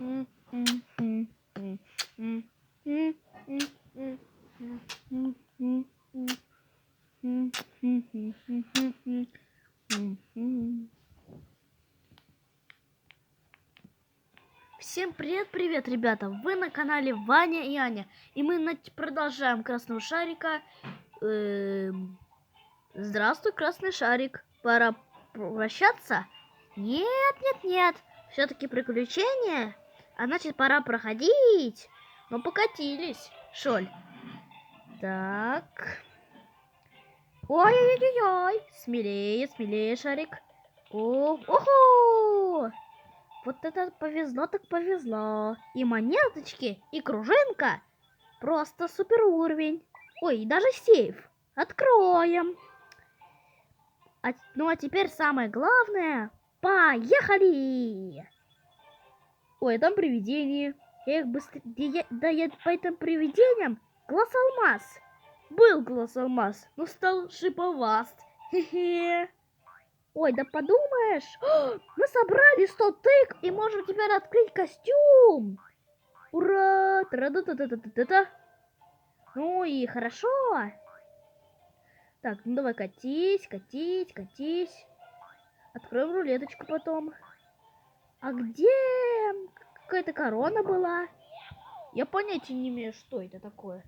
Всем привет, ребята! Вы на канале Ваня и Аня. И мы продолжаем Красного Шарика. Здравствуй, Красный Шарик. Пора прощаться? Нет. Все-таки приключения. А значит, пора проходить. Но покатились, Шоль. Так. Ой-ой-ой. Смелее, Шарик. Охо! Вот это повезло так повезло. И монеточки, и кружинка. Просто супер уровень. Ой, и даже сейф. Откроем. Ну а теперь самое главное. Поехали! Ой, там привидение. Я их быстро... я по этим привидениям глаз алмаз. Был глаз алмаз, но стал шиповаст. Хе-хе. Ой, да подумаешь, мы собрали 100 тык и можем теперь открыть костюм. Ура! Тра-да-та-та-та-та-та. Ну и хорошо. Так, ну давай катись. Откроем рулеточку потом. А где какая-то корона была? Я понятия не имею, что это такое.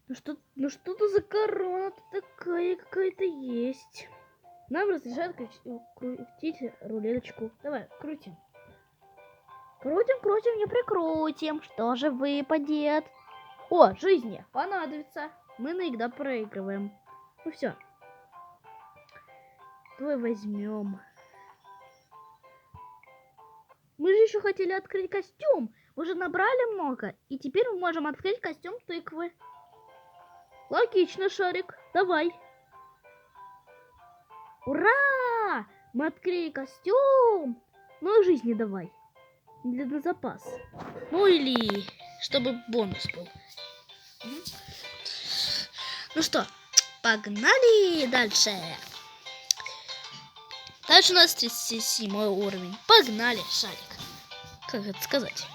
Ну что-то за корона-то такая какая-то есть. Нам разрешают крутить рулеточку. Давай, крутим. Крутим, не прикрутим. Что же выпадет? О, жизни понадобится. Мы иногда проигрываем. Ну все. Давай возьмем. Мы же еще хотели открыть костюм. Мы же набрали много. И теперь мы можем открыть костюм тыквы. Логично, Шарик. Давай. Ура! Мы открыли костюм. Ну и жизни давай. На запас. Ну или чтобы бонус был. Ну что, погнали дальше. Дальше у нас 37 уровень. Погнали, Шарик. Как это сказать?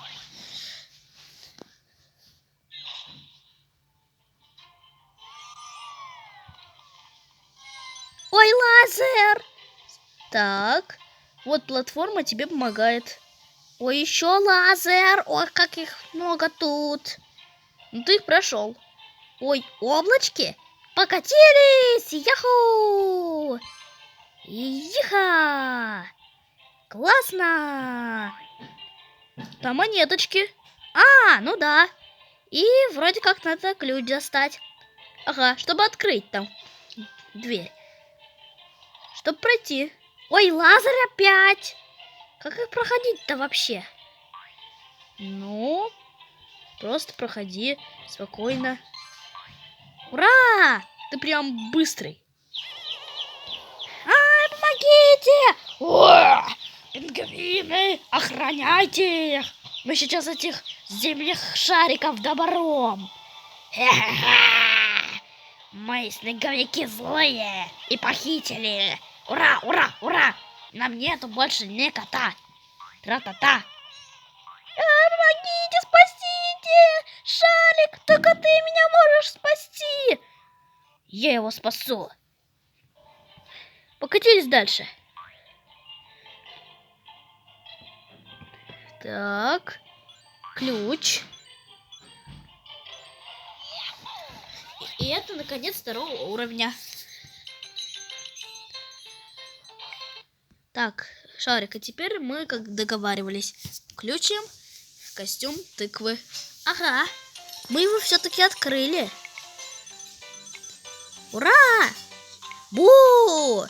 Ой, лазер! Так, вот платформа тебе помогает. Ой, еще лазер! Ой, как их много тут. Ну ты их прошел. Ой, облачки покатились! Яху! Иха! Классно! Там монеточки. А, ну да. И вроде как надо ключ достать. Ага, чтобы открыть там дверь. Чтобы пройти. Ой, лазер опять! Как их проходить-то вообще? Ну, просто проходи спокойно. Ура! Ты прям быстрый. Ай, помогите! О, пингвины, охраняйте их! Мы сейчас этих земных шариков добром. Ха-ха-ха! Мои снеговики злые и похитили. Ура, ура, ура! Нам нету больше ни кота. Тра-та-та. Помогите, спасите! Шарик, только ты меня можешь спасти. Я его спасу. Покатились дальше. Так. Ключ. И это, наконец, второго уровня. Так, Шарик, а теперь мы, как договаривались, включим костюм тыквы. Ага, мы его все-таки открыли. Ура! Бу!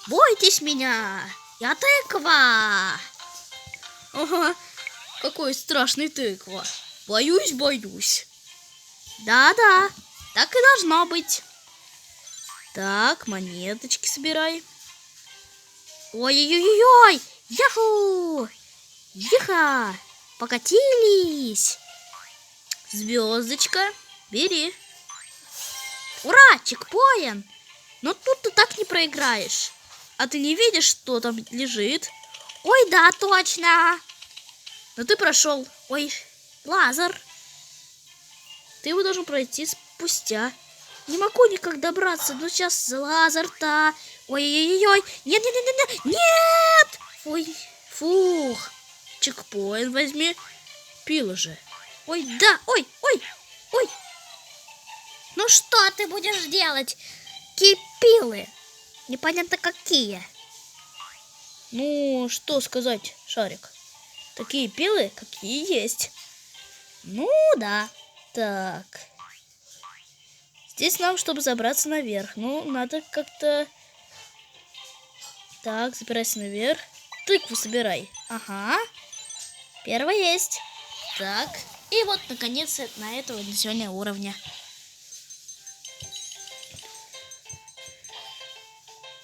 Бойтесь меня! Я тыква! Ага, какой страшный тыква. Боюсь. Да-да, так и должно быть. Так, монеточки собирай. Ой-ой-ой-ой! Яху! Еха! Покатились! Звездочка, бери. Ура, чекпоинт! Но тут ты так не проиграешь. А ты не видишь, что там лежит? Ой, да, точно! Но ты прошел. Ой, лазер. Ты его должен пройти спустя. Не могу никак добраться. Ну сейчас лазер-то. Ой-ой-ой. Нет. Нет. Ой, фух. Чекпоинт возьми. Пила же. Ой, да. Ой. Ну что ты будешь делать? Какие пилы? Непонятно какие. Ну, что сказать, Шарик? Такие пилы, какие есть. Ну, да. Так. Здесь нам, чтобы забраться наверх. Ну, надо как-то... Так, забирайся наверх. Тыкву собирай. Ага. Первая есть. Так. И вот, наконец, на этого на сегодня уровня.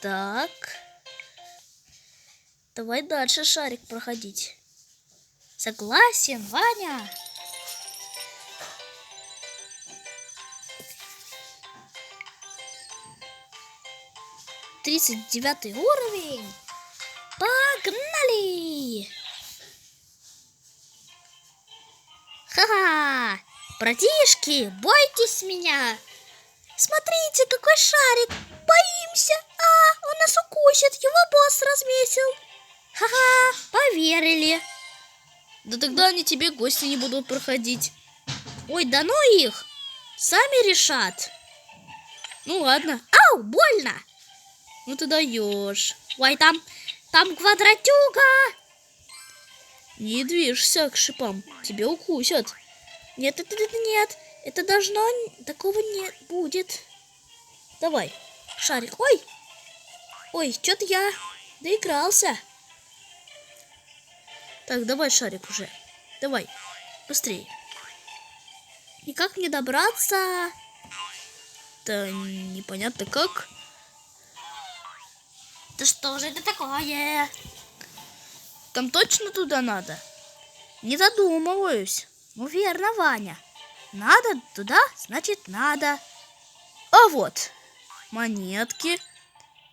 Так. Давай дальше шарик проходить. Согласен, Ваня. Тридцать 39 уровень. Погнали! Ха-ха! Братишки, бойтесь меня! Смотрите, какой шарик! Боимся! Он нас укусит! Его босс размесил! Ха-ха! Поверили! Да тогда они тебе гости не будут проходить. Ой, да ну их! Сами решат. Ну ладно. Ау, больно! Ну ты даешь. Ой, там квадратюга! Не движься к шипам, тебя укусят. Нет, нет, это должно, такого не будет. Давай, шарик, ой, что-то я доигрался. Так, давай шарик уже, давай, быстрее. И как мне добраться? Да непонятно как. Да что же это такое? Там точно туда надо? Не задумываюсь. Ну верно, Ваня. Надо туда, значит надо. А вот монетки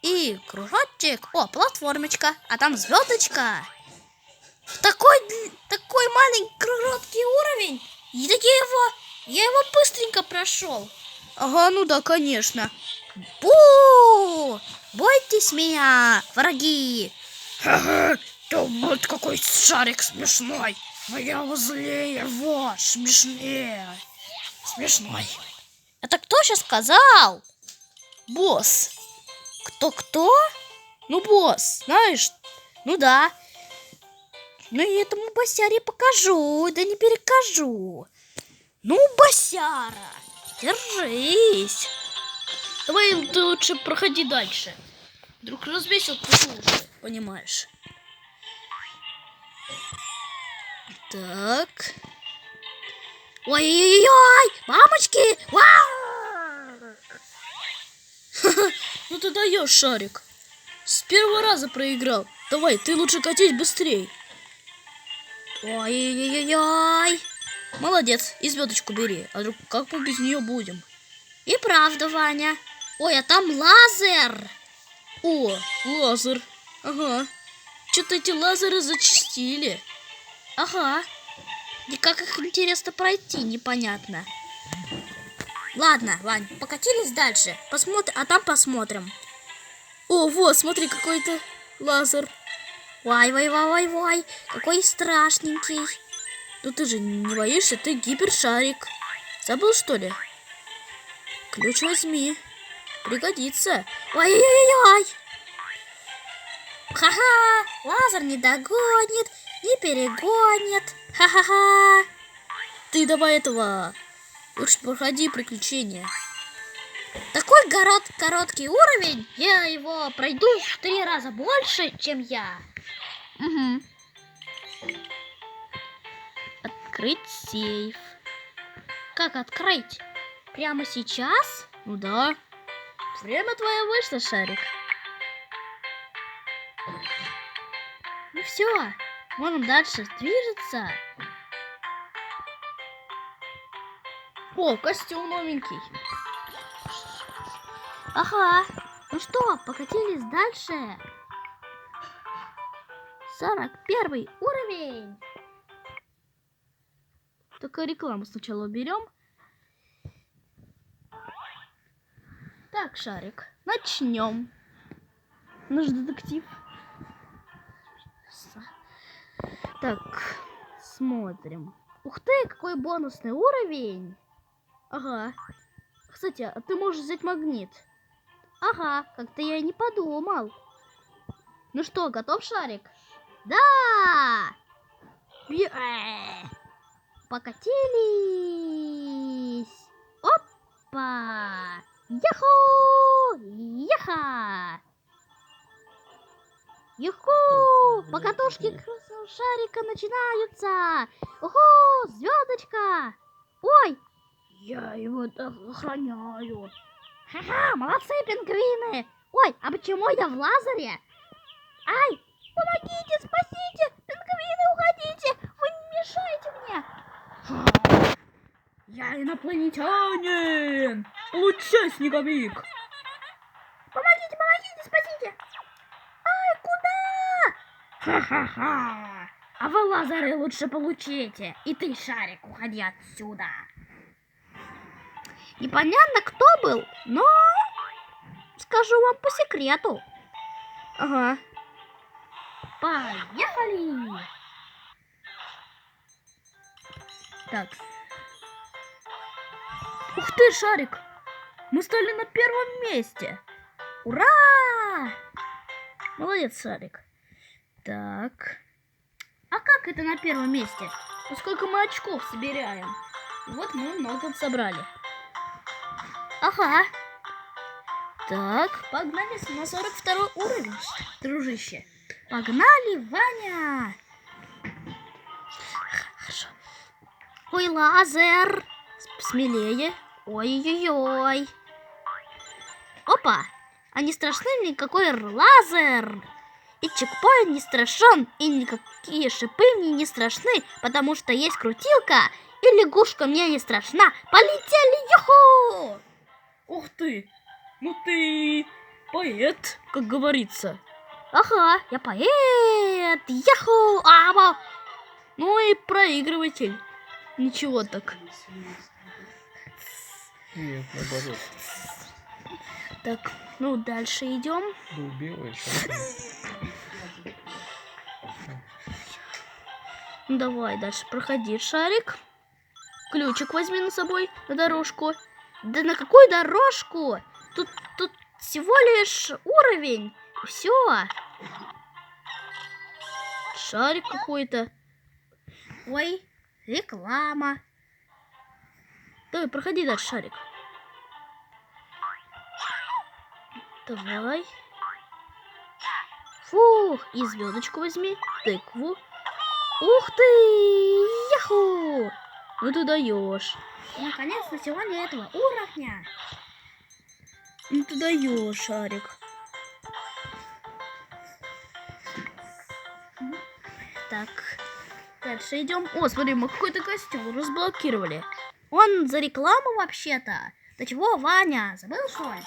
и кружочек. О, платформочка. А там звездочка. Такой маленький короткий уровень. И я его быстренько прошел. Ага, ну да, конечно. Бу! Бойтесь меня, враги. Ха-ха. Да вот какой шарик смешной. Но я злее его. Смешнее. Смешной. Это кто сейчас сказал? Босс. Кто? Ну, босс, знаешь? Ну да. Ну и этому босяре покажу, да не перекажу. Ну, босяра, держись. Давай ты лучше проходи дальше. Вдруг развесил уши, понимаешь? Так. Ой-ой-ой! Мамочки! Ну ты даешь, шарик. С первого раза проиграл. Давай, ты лучше катись быстрей. Ой-ой-ой-ой! Молодец, и звездочку бери. А вдруг как мы без нее будем? И правда, Ваня. Ой, а там лазер. О, лазер. Ага. Что-то эти лазеры зачастили. Ага. И как их интересно пройти, непонятно. Ладно, Вань, покатились дальше. А там посмотрим. О, вот, смотри, какой-то лазер. Ой, какой страшненький. Ну ты же не боишься, ты гипершарик. Забыл, что ли? Ключ возьми. Пригодится. Ой-ой-ой. Ха-ха, лазер не догонит, не перегонит. Ха-ха-ха. Ты давай этого. Лучше проходи приключения. Такой короткий уровень, я его пройду в 3 раза больше, чем я. Угу. Открыть сейф. Как открыть? Прямо сейчас? Ну да. Время твое вышло, шарик. Ну все, можем дальше движется. О, костюм новенький. Ага. Ну что, покатились дальше. 41 уровень. Только рекламу сначала уберем. Так, Шарик, начнем. Наш детектив. Так, смотрим. Ух ты, какой бонусный уровень. Ага. Кстати, а ты можешь взять магнит. Ага, как-то я и не подумал. Ну что, готов, Шарик? Да! Покатились! Опа! Яху! Яха! Юху! Покатушки красного шарика начинаются! Уху! Звездочка! Ой! Я его охраняю. Ха-ха! Молодцы, пингвины! Ой, а почему я в лазере? Ай! Помогите, спасите! Пингвины, уходите! Вы не мешайте мне! Я инопланетянин! Получай, снеговик! Помогите, помогите, спасите! Ай, куда? Ха-ха-ха! А вы лазеры лучше получите. И ты, Шарик, уходи отсюда. Непонятно, кто был, но скажу вам по секрету. Ага. Поехали! Так. Ух ты, Шарик! Мы стали на первом месте! Ура! Молодец, Шарик. Так. А как это на первом месте? Поскольку мы очков собираем. Вот мы много собрали. Ага. Так, погнали на 42 уровень, дружище. Погнали, Ваня! Хорошо. Ой, лазер! Смелее. Ой-ой-ой. Опа! А не страшны никакой лазер? И чекпоинт не страшен, и никакие шипы мне не страшны, потому что есть крутилка, и лягушка мне не страшна. Полетели, юху! Ух ты! Ну ты поэт, как говорится. Ага, я поэт, яху! Ну и проигрыватель. Ничего так. Нет, наоборот. Так, ну дальше идем. Был белый, Ну, давай дальше проходи, Шарик. Ключик возьми на собой на дорожку. Да на какую дорожку? Тут всего лишь уровень. Все. Шарик какой-то. Ой, реклама. Давай, проходи дальше, Шарик. Давай. Фух, и звездочку возьми, тыкву. Ух ты! Яху! Ну ты даешь. Наконец-то сегодня этого уровня. Ну ты даешь, Шарик. Так, дальше идем. О, смотри, мы какой-то костюм разблокировали. Он за рекламу вообще-то. Ты чего, Ваня? Забыл, что ли?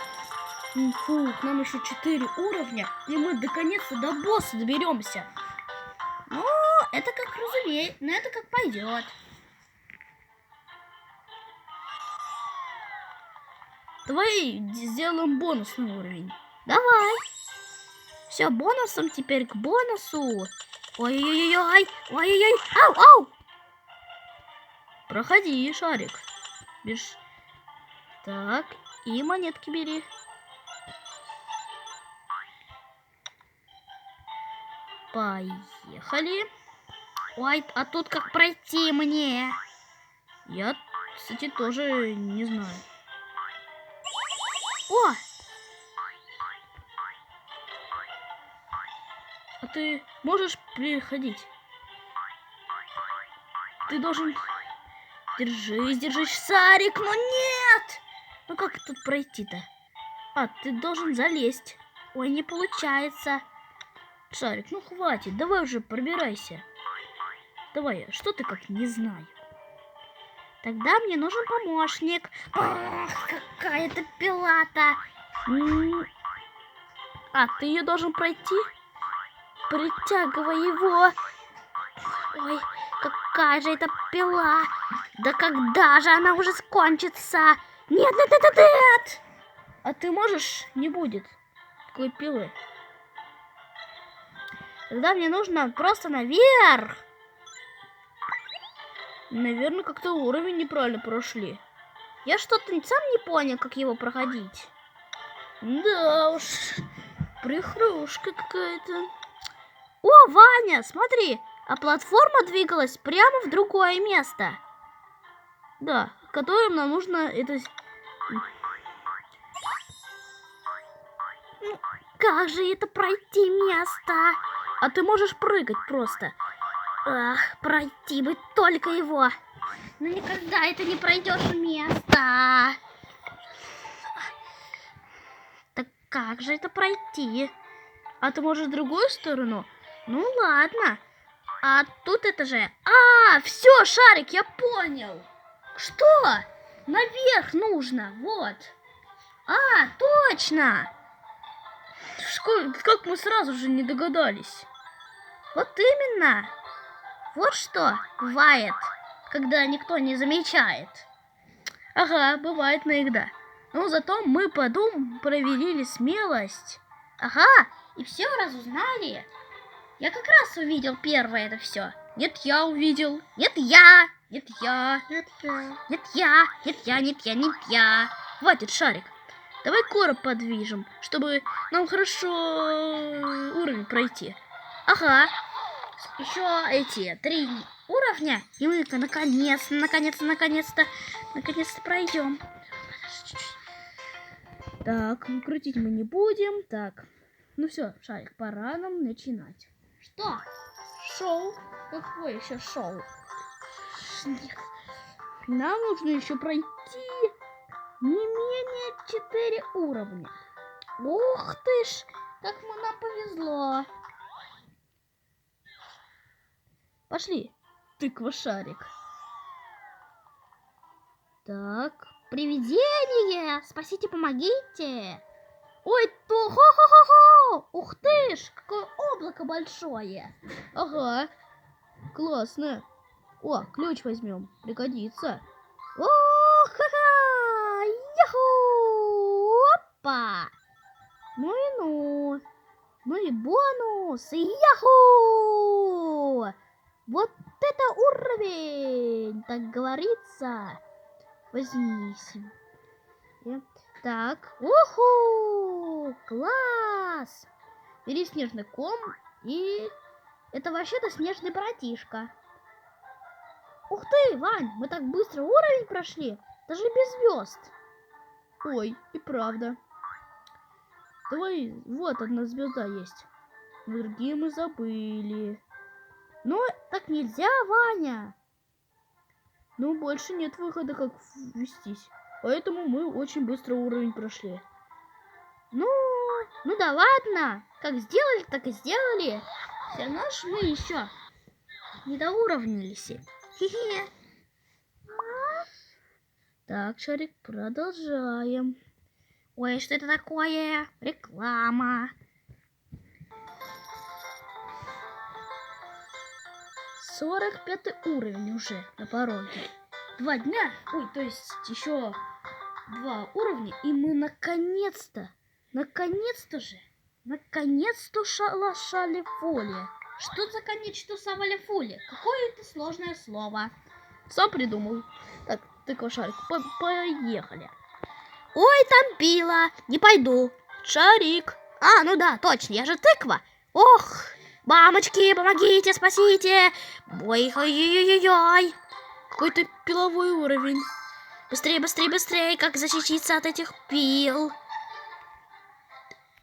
Фух, нам еще 4 уровня, и мы наконец-то до босса доберемся. Ну, это как разумеется, но это как пойдет. Давай сделаем бонусный уровень. Давай. Все, бонусом теперь к бонусу. Ой-ой-ой, ой-ой-ой, ау. Проходи, Шарик. Бежь. Так, и монетки бери. Поехали. Ой, а тут как пройти мне? Я, кстати, тоже не знаю. О! А ты можешь приходить? Ты должен... Держись, Шарик, но нет! Ну как тут пройти-то? А, ты должен залезть. Ой, не получается. Шарик, ну хватит, давай уже пробирайся. Давай, что ты как не знаю. Тогда мне нужен помощник. Ах, какая-то пила-то. А, ты ее должен пройти? Притягивай его. Ой, какая же это пила? Да когда же она уже скончится? Нет, нет, нет, нет, нет! А ты можешь? Не будет такой пилы. Тогда мне нужно просто наверх. Наверное, как-то уровень неправильно прошли. Я что-то сам не понял, как его проходить. Да уж, прихрушка какая-то. О, Ваня, смотри, а платформа двигалась прямо в другое место. Да, которым нам нужно это... Ну, как же это пройти место? А ты можешь прыгать просто. Ах, пройти бы только его. Но никогда это не пройдешь место. Так как же это пройти? А ты можешь в другую сторону? Ну ладно. А тут это же... А, все, Шарик, я понял. Что? Наверх нужно, вот. А, точно. Как мы сразу же не догадались? Вот именно. Вот что бывает, когда никто не замечает. Ага, бывает иногда. Но зато мы проверили смелость. Ага, и все разузнали. Я как раз увидел первое это все. Нет, я увидел. Нет, я. Нет, я. Нет, я. Нет, я. Нет, я, нет, я, нет, я. Хватит, Шарик. Давай короб подвижем, чтобы нам хорошо уровень пройти. Ага. Еще эти 3 уровня, и мы наконец-то пройдем. Так, крутить мы не будем. Так, ну все, Шарик, пора нам начинать. Что? Шоу? Какое еще шоу? Нам нужно еще пройти не менее 4 уровня. Ух ты ж, как нам повезло. Пошли, тыква Шарик. Так, привидение! Спасите, помогите! Ой, то хо-хо-хо-хо! Ух ты ж, какое облако большое! Ага, классно. О, ключ возьмем, пригодится. О, ха-ха! Яху! Опа! Ну и ну! Ну и бонус! Яху! Вот это уровень, так говорится. Возьмись. Так, уху, класс. Бери снежный ком, и это вообще-то снежный братишка. Ух ты, Вань, мы так быстро уровень прошли, даже без звезд. Ой, и правда. Давай, вот одна звезда есть. Другие мы забыли. Но так нельзя, Ваня. Ну, больше нет выхода, как ввестись. Поэтому мы очень быстро уровень прошли. Ну да ладно. Как сделали, так и сделали. Все равно ж мы еще не доуровнились. Хе-хе. Так, Шарик, продолжаем. Ой, что это такое? Реклама. 45 уровень уже на пороге. 2 дня, ой, то есть еще 2 уровня, и мы наконец-то шалифоли. Что за конечно шалифоли? Какое это сложное слово? Сам придумал. Так, тыква Шарик, поехали. Ой, там пила, не пойду. Шарик. А, ну да, точно, я же тыква. Ох, мамочки, помогите, спасите. Ой-ой-ой-ой-ой. Какой-то пиловой уровень. Быстрее, быстрее, быстрее, как защититься от этих пил.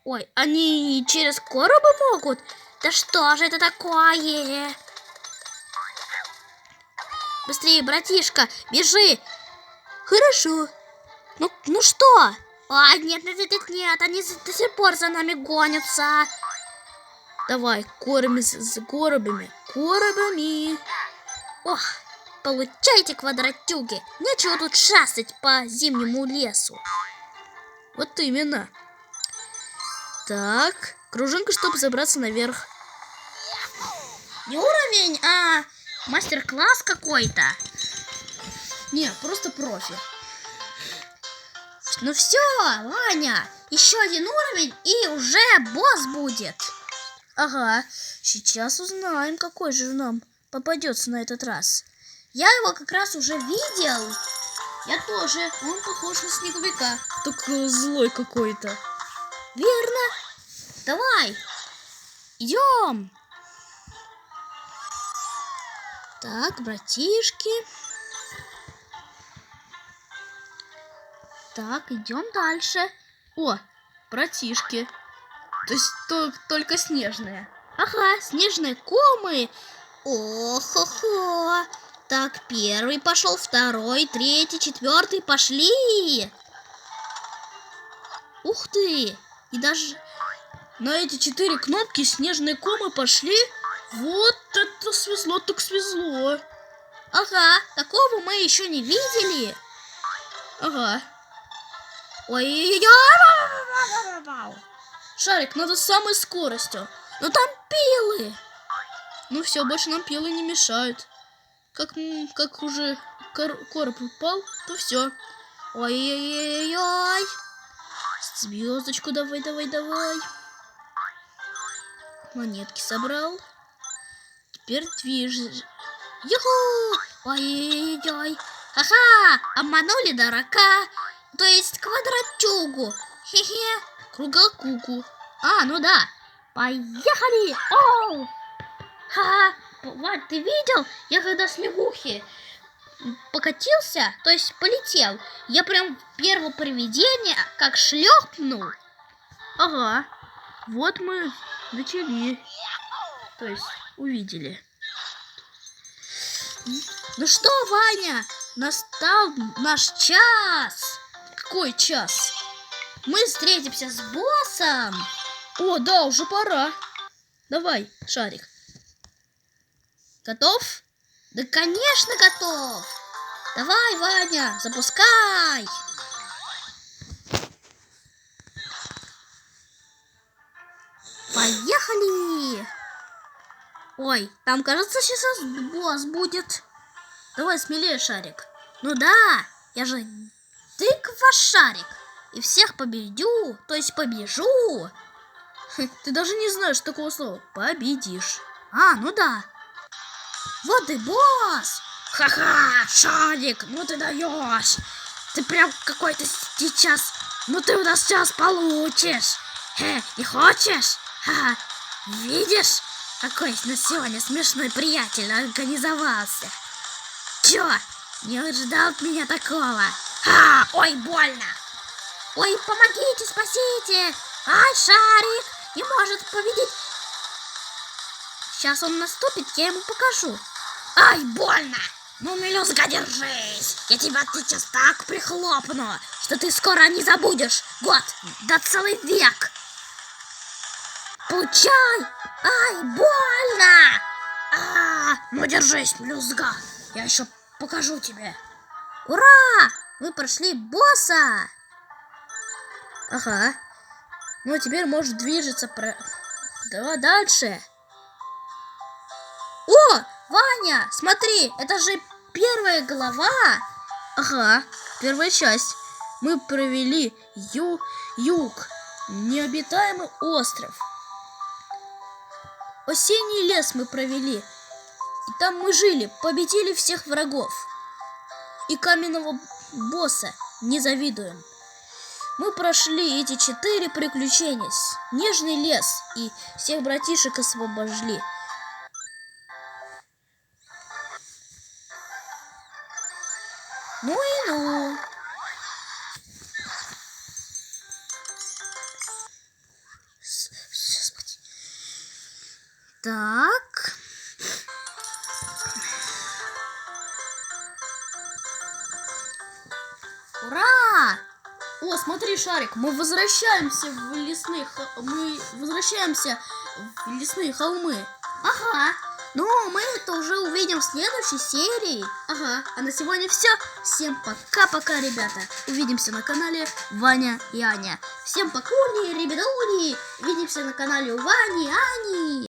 Ой, они через коробы могут? Да что же это такое? Быстрее, братишка, бежи. Хорошо. Ну что? А, нет, они до сих пор за нами гонятся. Давай, кормимся с коробами. Ох, получайте, квадратюги. Нечего тут шастать по зимнему лесу. Вот именно. Так, кружинка, чтобы забраться наверх. Не уровень, а Мастер-класс какой-то. Не, просто профи. Ну все, Ваня, еще один уровень и уже босс будет. Ага, сейчас узнаем, какой же нам попадется на этот раз. Я его как раз уже видел. Я тоже. Он похож на снеговика. Такой злой какой-то. Верно. Давай. Идем. Так, братишки. Так, идем дальше. О, братишки. То есть только снежные. Ага, снежные комы. О-хо-хо. Так, первый пошел, второй, третий, четвертый. Пошли. Ух ты. И даже на эти 4 кнопки снежные комы пошли. Вот это свезло, так свезло. Ага, такого мы еще не видели. Ага. Ой-ой-ой. Шарик, надо с самой скоростью. Но там пилы. Ну все, больше нам пилы не мешают. Как уже короб упал, то все. Ой-ой-ой-ой. Звездочку давай, давай, давай. Монетки собрал. Теперь движешь. Юху! Ой-ой-ой. Ха-ха! Обманули дурака. То есть квадратюгу. Хе-хе. Кругокуку. А, ну да. Поехали! Оу! Ха-ха! Вань, ты видел? Я когда с лягухи покатился, то есть полетел, я прям первое привидение как шлепнул. Ага. Вот мы начали. То есть увидели. Ну что, Ваня, настал наш час. Какой час? Мы встретимся с боссом. О, да, уже пора. Давай, Шарик. Готов? Да, конечно, готов. Давай, Ваня, запускай. Поехали. Ой, там, кажется, сейчас босс будет. Давай смелее, Шарик. Ну да, я же тыква-шарик. И всех победю, то есть побежу. Ты даже не знаешь такого слова. Победишь. А, ну да. Вот и босс. Ха-ха, Шарик, ну ты даешь. Ты прям какой-то сейчас. Ну ты у нас сейчас получишь. Не хочешь? Ха-ха. Видишь, какой на сегодня смешной приятель организовался. Чё, не ожидал от меня такого? Ой, больно. Ой, помогите, спасите. Ай, Шарик не может победить. Сейчас он наступит, я ему покажу. Ай, больно. Ну, мелюзга, держись. Я тебя сейчас так прихлопну, что ты скоро не забудешь. Год, да целый век. Получай. Ай, больно. Ну, держись, мелюзга. Я еще покажу тебе. Ура! Мы прошли босса. Ага. Ну, а теперь можешь движется. Давай дальше. О, Ваня, смотри, это же первая глава. Ага, первая часть. Мы провели юг, необитаемый остров. Осенний лес мы провели. И там мы жили, победили всех врагов. И каменного босса не завидуем. Мы прошли эти 4 приключения. Нежный лес и всех братишек освобождали. Ну и ну. Так. Ура! О, смотри, Шарик, мы возвращаемся в лесные холмы. Ага. Ну, мы это уже увидим в следующей серии. Ага. А на сегодня все. Всем пока-пока, ребята. Увидимся на канале Ваня и Аня. Всем пока, ребятули. Увидимся на канале у Вани и Ани.